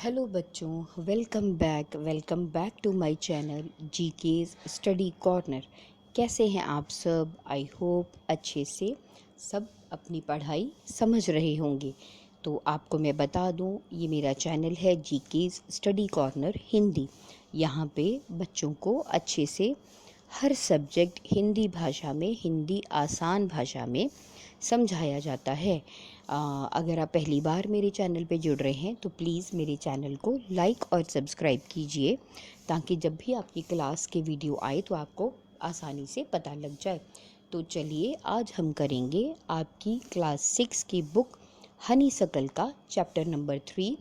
Hello बच्चों, welcome back to my channel GK's study corner. कैसे हैं आप सब? आई होप अच्छे से सब अपनी पढ़ाई समझ रहे होंगे। तो आपको मैं बता दूं, ये मेरा चैनल है जीकेज़ स्टडी कॉर्नर हिंदी। यहाँ पे बच्चों को अच्छे से हर सब्जेक्ट हिंदी भाषा में, हिंदी आसान भाषा में समझाया जाता है। अगर आप पहली बार मेरे चैनल पे जुड़ रहे हैं तो प्लीज़ मेरे चैनल को लाइक और सब्सक्राइब कीजिए, ताकि जब भी आपकी क्लास के वीडियो आए तो आपको आसानी से पता लग जाए। तो चलिए, आज हम करेंगे आपकी क्लास 6 की बुक हनी सकल का चैप्टर नंबर 3,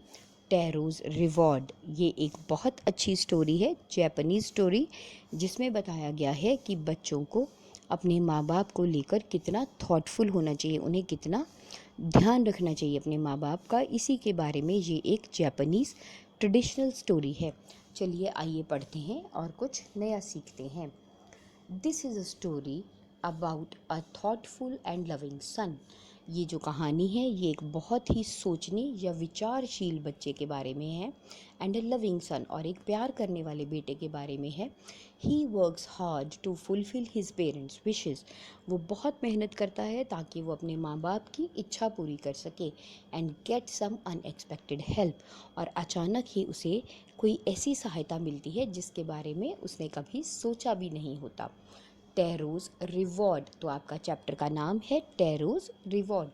टैरोज़ रिवॉर्ड। ये एक बहुत अच्छी स्टोरी है, जापानीज़ स्टोरी, जिसमें बताया गया है कि बच्चों को अपने माँ बाप को लेकर कितना थॉटफुल होना चाहिए, उन्हें कितना ध्यान रखना चाहिए अपने माँ बाप का। इसी के बारे में ये एक जापानीज़ ट्रेडिशनल स्टोरी है। चलिए आइए पढ़ते हैं और कुछ नया सीखते हैं। This is a story about a thoughtful and loving son. ये जो कहानी है ये एक बहुत ही सोचने या विचारशील बच्चे के बारे में है। एंड अ लविंग सन, और एक प्यार करने वाले बेटे के बारे में है। He works hard to fulfil his parents wishes. वो बहुत मेहनत करता है ताकि वो अपने माँ बाप की इच्छा पूरी कर सके। And get some unexpected help, और अचानक ही उसे कोई ऐसी सहायता मिलती है जिसके बारे में उसने कभी सोचा भी नहीं होता। टैरोज़ रिवॉर्ड, तो आपका चैप्टर का नाम है Taro's reward.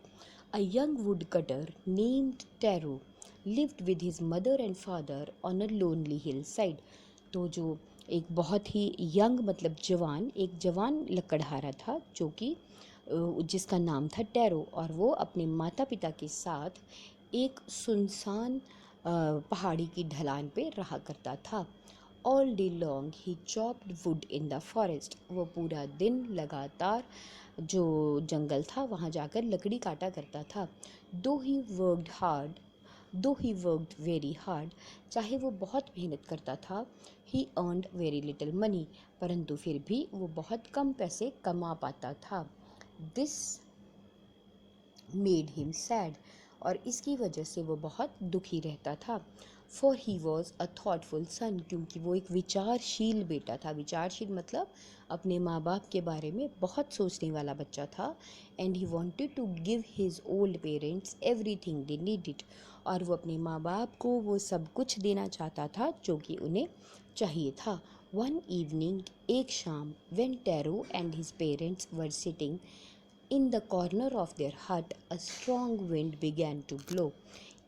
A young woodcutter named Taro lived with his mother and father on a lonely hillside. तो जो एक बहुत ही यंग मतलब जवान, एक जवान लकड़हारा था जो कि जिसका नाम था टैरो, और वो अपने माता पिता के साथ एक सुनसान पहाड़ी की ढलान पे रहा करता था। All day long he chopped would in the forest. वो पूरा दिन लगातार जो जंगल था वहाँ जाकर लकड़ी काटा करता था। दो ही वर्कड हार्ड दो ही वर्कड वेरी हार्ड, चाहे वो बहुत मेहनत करता था। He earned very little money, परंतु फिर भी वो बहुत कम पैसे कमा पाता था। दिस मेड हिम सैड, और इसकी वजह से वो बहुत दुखी रहता था। For he was a thoughtful son, क्योंकि वो एक विचारशील बेटा था। विचारशील मतलब अपने माँ बाप के बारे में बहुत सोचने वाला बच्चा था। And he wanted to give his old parents everything they needed, और वो अपने माँ बाप को वो सब कुछ देना चाहता था जो कि उन्हें चाहिए था। वन इवनिंग, एक शाम, when Taro and his parents were sitting in the corner of their hut, a strong wind began to blow.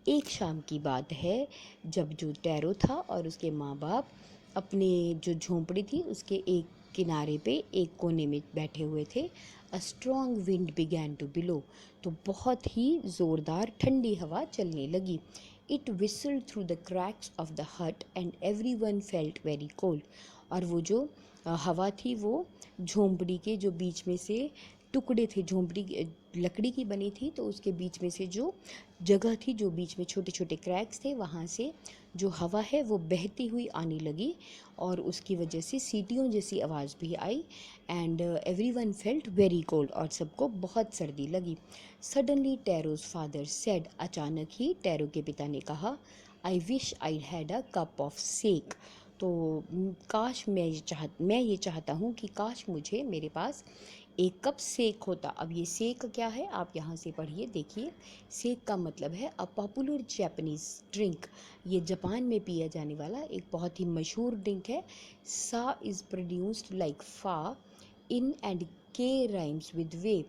एक शाम की बात है जब जो टैरो था और उसके माँ बाप अपने जो झोंपड़ी थी उसके एक किनारे पे एक कोने में बैठे हुए थे। A strong wind began to blow, तो बहुत ही ज़ोरदार ठंडी हवा चलने लगी। It whistled through the cracks of the hut and everyone felt very cold, और वो जो हवा थी वो झोंपड़ी के जो बीच में से टुकड़े थे, झोंपड़ी लकड़ी की बनी थी तो उसके बीच में से जो जगह थी, जो बीच में छोटे छोटे क्रैक्स थे, वहाँ से जो हवा है वो बहती हुई आने लगी, और उसकी वजह से सीटियों जैसी आवाज़ भी आई। And everyone felt very cold, और सबको बहुत सर्दी लगी। सडनली टैरोज फादर सेड, अचानक ही टैरो के पिता ने कहा, I wish I had a cup of sake. तो काश मैं ये चाहता हूँ कि काश मुझे मेरे पास एक कप सेक होता। अब ये सेक क्या है आप यहाँ से पढ़िए, देखिए। सेक का मतलब है अ पॉपुलर जापानीज ड्रिंक। ये जापान में पिया जाने वाला एक बहुत ही मशहूर ड्रिंक है। सा इज़ प्रोड्यूस्ड लाइक फा इन एंड के राइम्स विद वे,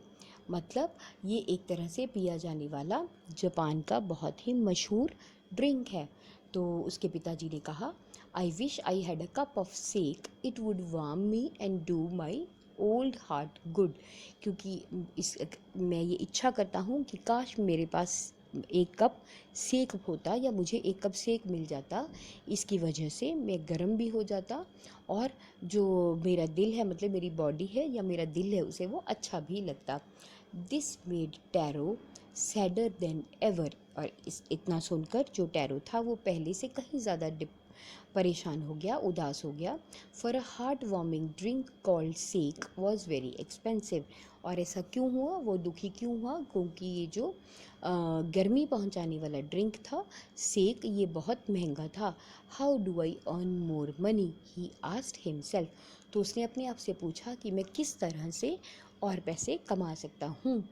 मतलब ये एक तरह से पिया जाने वाला जापान का बहुत ही मशहूर ड्रिंक है। तो उसके पिताजी ने कहा, I wish I had a cup of sake, it would warm me and do my old heart good. क्योंकि इस मैं ये इच्छा करता हूँ कि काश मेरे पास एक कप सेक होता, या मुझे एक कप सेक मिल जाता। इसकी वजह से मैं गर्म भी हो जाता, और जो मेरा दिल है, मतलब मेरी बॉडी है या मेरा दिल है, उसे वो अच्छा भी लगता। This made tarot sadder then ever, और इस इतना सुनकर जो टैरो था वो पहले से कहीं ज़्यादा परेशान हो गया, उदास हो गया। For a heart warming drink called sake was very expensive. और ऐसा क्यों हुआ, वो दुखी क्यों हुआ, क्योंकि ये जो गर्मी पहुंचाने वाला ड्रिंक था सेक, ये बहुत महंगा था। How do I earn more money, he asked himself. तो उसने अपने आप से पूछा कि मैं किस तरह से और पैसे कमा सकता हूँ।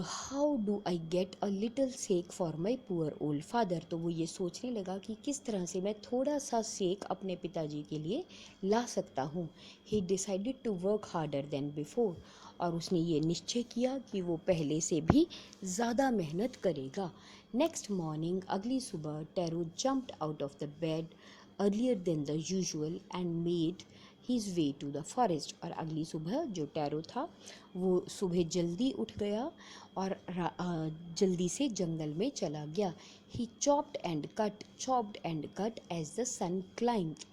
How do I get a little sake for my poor old father. तो वो ये सोचने लगा कि किस तरह से मैं थोड़ा सा सेक अपने पिताजी के लिए ला सकता हूँ। He decided to work harder than before. और उसने ये निश्चय किया कि वो पहले से भी ज़्यादा मेहनत करेगा। नेक्स्ट मॉर्निंग, अगली सुबह, Taro jumped out of the bed earlier than the usual and made his way to the forest. और अगली सुबह जो टैरो था वो सुबह जल्दी उठ गया और जल्दी से जंगल में चला गया। He chopped and cut as the sun climbed.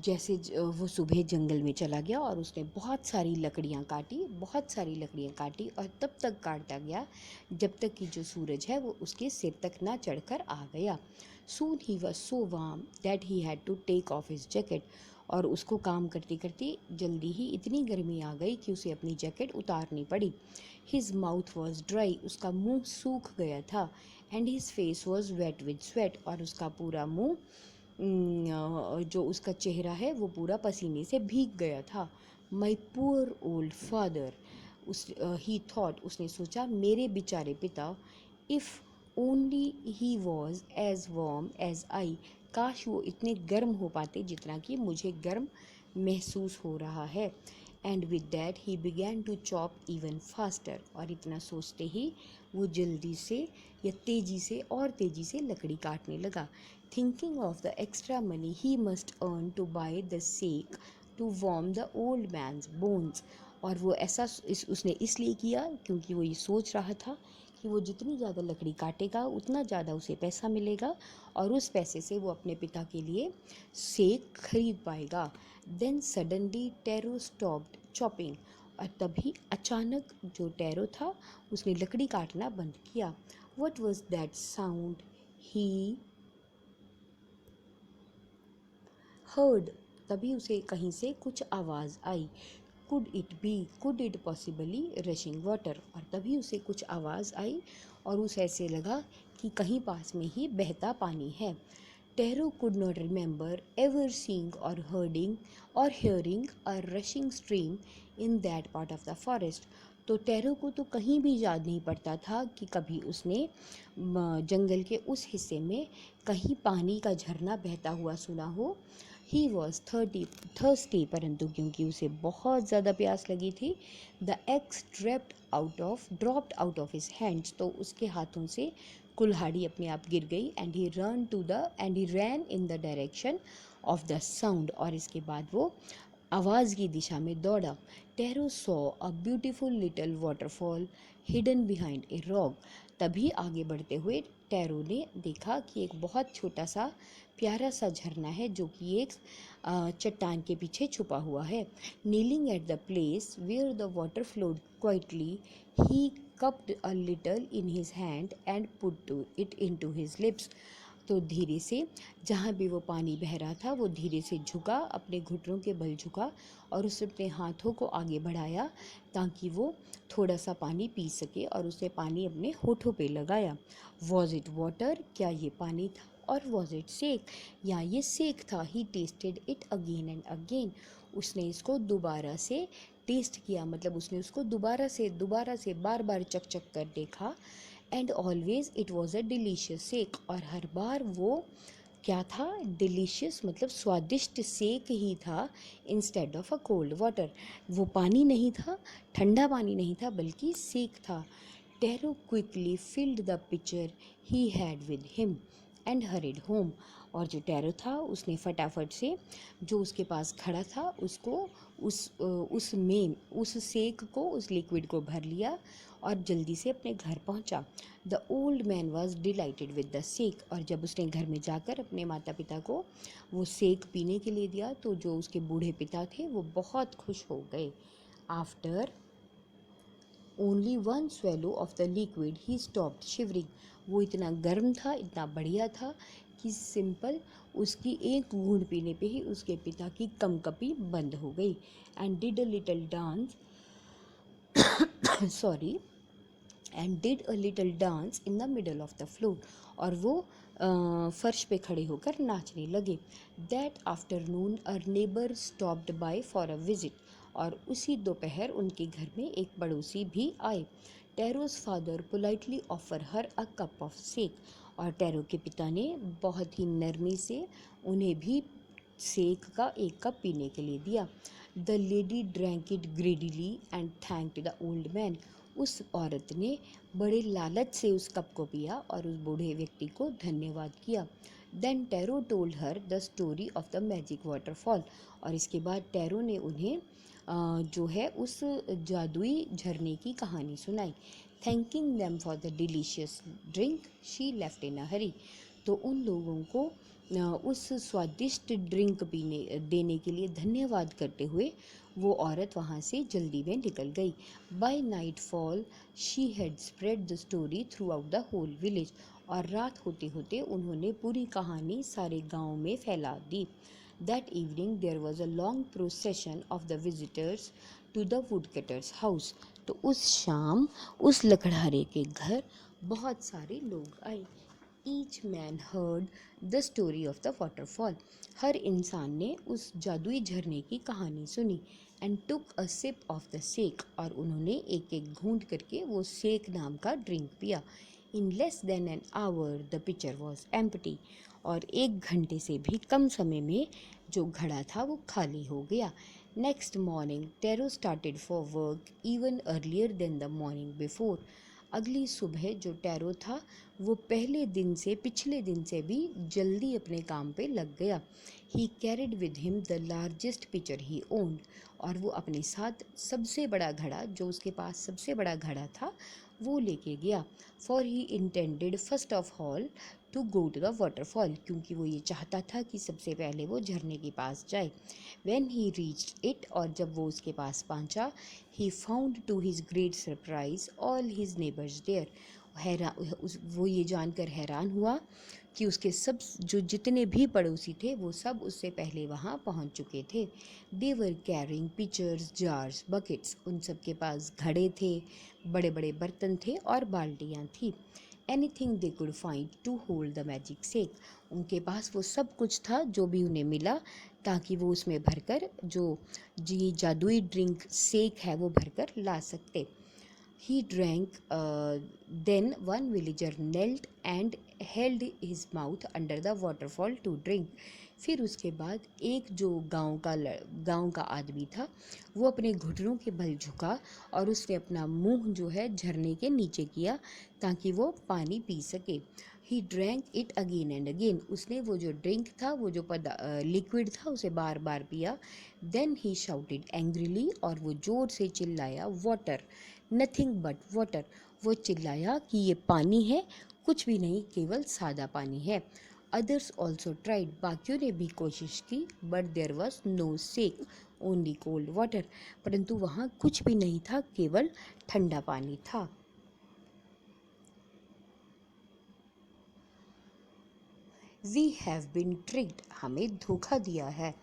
जैसे वो सुबह जंगल में चला गया और उसने बहुत सारी लकड़ियाँ काटी और तब तक काटता गया जब तक कि जो सूरज है वो उसके सिर तक ना चढ़कर आ गया। Soon he was so warm that he had to take off his jacket. और उसको काम करते करते जल्दी ही इतनी गर्मी आ गई कि उसे अपनी जैकेट उतारनी पड़ी। हिज माउथ वॉज ड्राई, उसका मुंह सूख गया था। And his face was wet with sweat, और उसका पूरा मुंह जो उसका चेहरा है वो पूरा पसीने से भीग गया था। माई पुअर ओल्ड फादर, उस ही थॉट, उसने सोचा मेरे बेचारे पिता। If only he was as warm as I, काश वो इतने गर्म हो पाते जितना कि मुझे गर्म महसूस हो रहा है। And with that he began to chop even faster. और इतना सोचते ही वो जल्दी से या तेज़ी से और तेज़ी से लकड़ी काटने लगा। Thinking of the extra money he must earn to buy the sake to warm the old man's bones. और वो ऐसा उसने इसलिए किया क्योंकि वो ये सोच रहा था कि वो जितनी ज़्यादा लकड़ी काटेगा उतना ज़्यादा उसे पैसा मिलेगा और उस पैसे से वो अपने पिता के लिए सेक खरीद पाएगा। Then suddenly Taro stopped chopping. और तभी अचानक जो टैरो था उसने लकड़ी काटना बंद किया। What was that sound he heard. तभी उसे कहीं से कुछ आवाज़ आई। Could it possibly rushing water. और तभी उसे कुछ आवाज़ आई और उसे ऐसे लगा कि कहीं पास में ही बहता पानी है। Taro could not remember ever seeing और hearing a rushing stream in that part of the forest. तो टैरो को तो कहीं भी याद नहीं पड़ता था कि कभी उसने जंगल के उस हिस्से में कहीं पानी का झरना बहता हुआ सुना हो। ही वॉज थर्स्टी, परंतु क्योंकि उसे बहुत ज़्यादा प्यास लगी थी, the axe dropped out of his hands. तो उसके हाथों से कुल्हाड़ी अपने आप गिर गई। And he ran in the direction of the sound. और इसके बाद वो आवाज़ की दिशा में दौड़ा। Taro saw a beautiful little waterfall hidden behind a rock. तभी आगे बढ़ते हुए टैरो ने देखा कि एक बहुत छोटा सा प्यारा सा झरना है जो कि एक चट्टान के पीछे छुपा हुआ है। Kneeling at the place where the water flowed quietly, he cupped a little in his hand and put it into his lips। तो धीरे से जहाँ भी वो पानी बह रहा था वो धीरे से झुका, अपने घुटनों के बल झुका और उसने अपने हाथों को आगे बढ़ाया ताकि वो थोड़ा सा पानी पी सके और उसने पानी अपने होठों पे लगाया। वॉज इट वाटर, क्या ये पानी था? और वॉज इट सेक, या ये सेक था? He tasted it again and again. उसने इसको दोबारा से टेस्ट किया, मतलब उसने उसको दोबारा से बार बार चख चख कर देखा। And always it was a delicious sake. और हर बार वो क्या था? डिलीशियस, मतलब स्वादिष्ट सेक ही था, instead of a cold water. वो पानी नहीं था, ठंडा पानी नहीं था, बल्कि सेक था। Tarot quickly filled the picture he had with him and horrid home. और जो टैरो था उसने फटाफट से जो उसके पास खड़ा था उसको उस सेक को, उस लिक्विड को भर लिया और जल्दी से अपने घर पहुंचा। The old man was dilated with the sake. और जब उसने घर में जाकर अपने माता पिता को वो सेक पीने के लिए दिया तो जो उसके बूढ़े पिता थे वो बहुत खुश हो गए। After only one swallow of the liquid he stopped shivering. वो इतना गर्म था, इतना बढ़िया था कि सिंपल उसकी एक घूंट पीने पे ही उसके पिता की कंपकपी बंद हो गई। And did a little dance sorry and did a little dance in the middle of the floor, और वो फर्श पे खड़े होकर नाचने लगे। That afternoon a neighbour stopped by for a visit, और उसी दोपहर उनके घर में एक पड़ोसी भी आए। Taro's father politely offer her a cup of sake, और टेरो के पिता ने बहुत ही नरमी से उन्हें भी सेक का एक कप पीने के लिए दिया। The lady drank it greedily and thanked the old man, उस औरत ने बड़े लालच से उस कप को पिया और उस बूढ़े व्यक्ति को धन्यवाद किया। Then Taro told her the story of the magic waterfall, और इसके बाद टैरो ने उन्हें जो है उस जादुई झरने की कहानी सुनाई। Thanking them for the delicious drink she left in a hurry, तो उन लोगों को उस स्वादिष्ट ड्रिंक पीने देने के लिए धन्यवाद करते हुए वो औरत वहाँ से जल्दी में निकल गई। By nightfall she had spread the story throughout the whole village, और रात होते होते उन्होंने पूरी कहानी सारे गांव में फैला दी। That evening there was a long procession of the visitors to the woodcutter's house, तो उस शाम उस लकड़हारे के घर बहुत सारे लोग आए। Each man heard the story of the waterfall, हर इंसान ने उस जादुई झरने की कहानी सुनी। And took a sip of the sake, और उन्होंने एक एक घूंट करके वो सेक नाम का ड्रिंक पिया। In less than an hour the picture was empty, और एक घंटे से भी कम समय में जो घड़ा था वो खाली हो गया। Next morning Taro started for work even earlier than the morning before, अगली सुबह जो टैरो था वो पिछले दिन से भी जल्दी अपने काम पे लग गया। He carried with him the largest pitcher he owned, और वो अपने साथ सबसे बड़ा घड़ा, जो उसके पास सबसे बड़ा घड़ा था, वो लेके गया। For he intended first of all to go to the waterfall, क्योंकि वो ये चाहता था कि सबसे पहले वो झरने के पास जाए। व्हेन ही रीच्ड इट, और जब वो उसके पास पहुंचा, he found to his great surprise all his neighbours there, वो ये जानकर हैरान हुआ कि उसके सब जो जितने भी पड़ोसी थे वो सब उससे पहले वहाँ पहुँच चुके थे। They were carrying pitchers jars buckets, उन सब के पास घड़े थे, बड़े बड़े बर्तन थे और बाल्टियाँ थी। Anything they could find to hold the magic sake, उनके पास वो सब कुछ था जो भी उन्हें मिला, ताकि वो उसमें भरकर जो जी जादुई ड्रिंक सेक है वो भरकर ला सकते। He drank. Then one villager knelt and held his mouth under the waterfall to drink. फिर उसके बाद एक जो गांव का आदमी था वो अपने घुटनों के बल झुका और उसने अपना मुंह जो है झरने के नीचे किया ताकि वो पानी पी सके। He drank it again and again, उसने वो जो ड्रिंक था, वो जो लिक्विड था, उसे बार बार पिया। देन ही शाउटेड एंग्रीली, और वो जोर से चिल्लाया, वाटर, नथिंग बट वाटर, वो चिल्लाया कि ये पानी है, कुछ भी नहीं, केवल सादा पानी है। अदर्स ऑल्सो ट्राइड, बाकियों ने भी कोशिश की, but there was no sake, only cold water, परंतु वहाँ कुछ भी नहीं था, केवल ठंडा पानी था। वी हैव बीन ट्रिक्ड, हमें धोखा दिया है।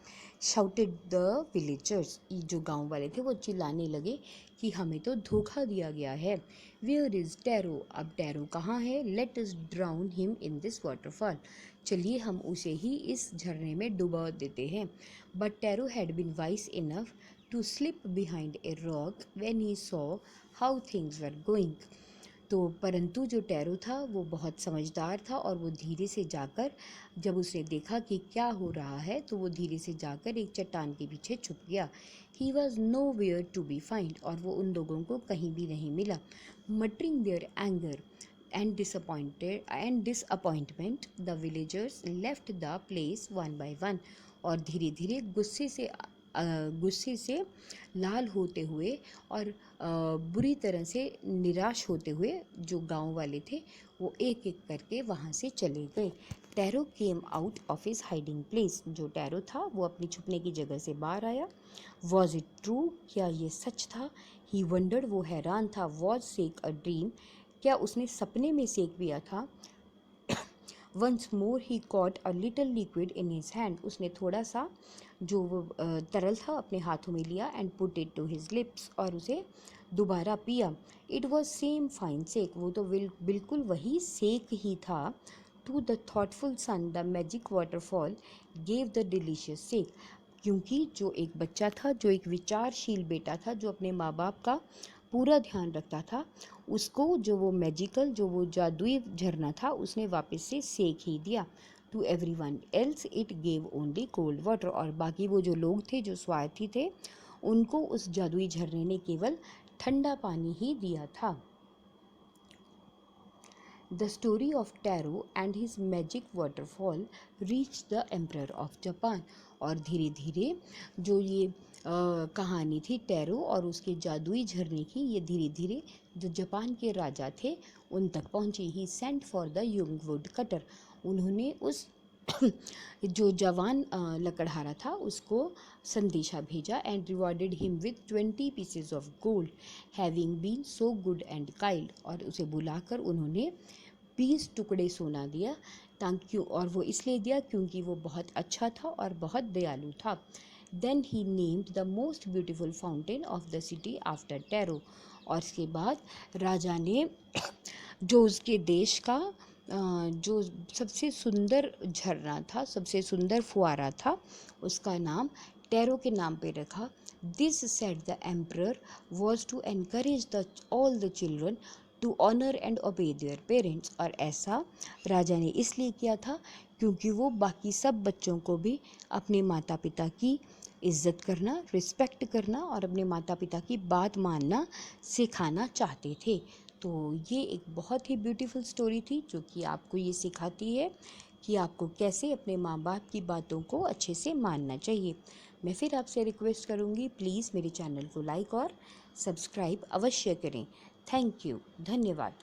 शाउटेड द विलेजर्स, जो गांव वाले थे वो चिल्लाने लगे कि हमें तो धोखा दिया गया है। वेयर इज टैरो, अब टैरो कहाँ है? Let us drown him in this waterfall, चलिए हम उसे ही इस झरने में डुबा देते हैं। But Taro had been wise enough to slip behind a rock when he saw how things were going, तो परंतु जो टैरो था वो बहुत समझदार था और वो धीरे से जाकर, जब उसने देखा कि क्या हो रहा है, तो वो धीरे से जाकर एक चट्टान के पीछे छुप गया। He was nowhere to be find, और वो उन लोगों को कहीं भी नहीं मिला। Muttering their anger and disappointment the villagers left the place one by one, और धीरे धीरे गुस्से से लाल होते हुए और बुरी तरह से निराश होते हुए जो गांव वाले थे वो एक एक करके वहाँ से चले गए। Tarot came out of his hiding place, जो टैरो था वो अपनी छुपने की जगह से बाहर आया। वॉज इट ट्रू, क्या ये सच था? ही वंडर्ड, वो हैरान था। वॉज सेक अ ड्रीम, क्या उसने सपने में सेक पिया था? Once more he caught a little liquid in his hand, उसने थोड़ा सा जो वो तरल था अपने हाथों में लिया and put it to his lips, और उसे दोबारा पिया। It was same fine sake, वो तो बिल्कुल वही सेक ही था। To the thoughtful son the magic waterfall gave the delicious sake, क्योंकि जो एक बच्चा था, जो एक विचारशील बेटा था, जो अपने माँ बाप का पूरा ध्यान रखता था, उसको जो वो मैजिकल, जो वो जादुई झरना था, उसने वापस से सेक ही दिया। To everyone else it gave only cold water, और बाकी वो जो लोग थे जो स्वार्थी थे, उनको उस जादुई झरने ने केवल ठंडा पानी ही दिया था। The story of Taro and his magic waterfall reached the emperor of Japan, और धीरे धीरे जो ये कहानी थी टैरो और उसके जादुई झरने की, ये धीरे धीरे जो जापान के राजा थे उन तक पहुंची। He sent for the young woodcutter, उन्होंने उस जो जवान लकड़हारा था उसको संदेशा भेजा। And rewarded him with 20 pieces of gold having been so good and kind, और उसे बुलाकर उन्होंने 20 टुकड़े सोना दिया, ताकि, और वो इसलिए दिया क्योंकि वो बहुत अच्छा था और बहुत दयालु था। Then he named the most beautiful fountain of the city after Taro, और इसके बाद राजा ने जो उसके देश का जो सबसे सुंदर झरना था, सबसे सुंदर फुआरा था, उसका नाम टैरो के नाम पे रखा। This said the emperor was to encourage the all the children to honour and obey their parents, और ऐसा राजा ने इसलिए किया था क्योंकि वो बाकी सब बच्चों को भी अपने माता पिता की इज्जत करना, रिस्पेक्ट करना और अपने माता पिता की बात मानना सिखाना चाहते थे। तो ये एक बहुत ही ब्यूटीफुल स्टोरी थी जो कि आपको ये सिखाती है कि आपको कैसे अपने माँ बाप की बातों को अच्छे से मानना चाहिए। मैं फिर आपसे रिक्वेस्ट करूँगी, प्लीज़ मेरे चैनल को लाइक और सब्सक्राइब अवश्य करें। थैंक यू, धन्यवाद।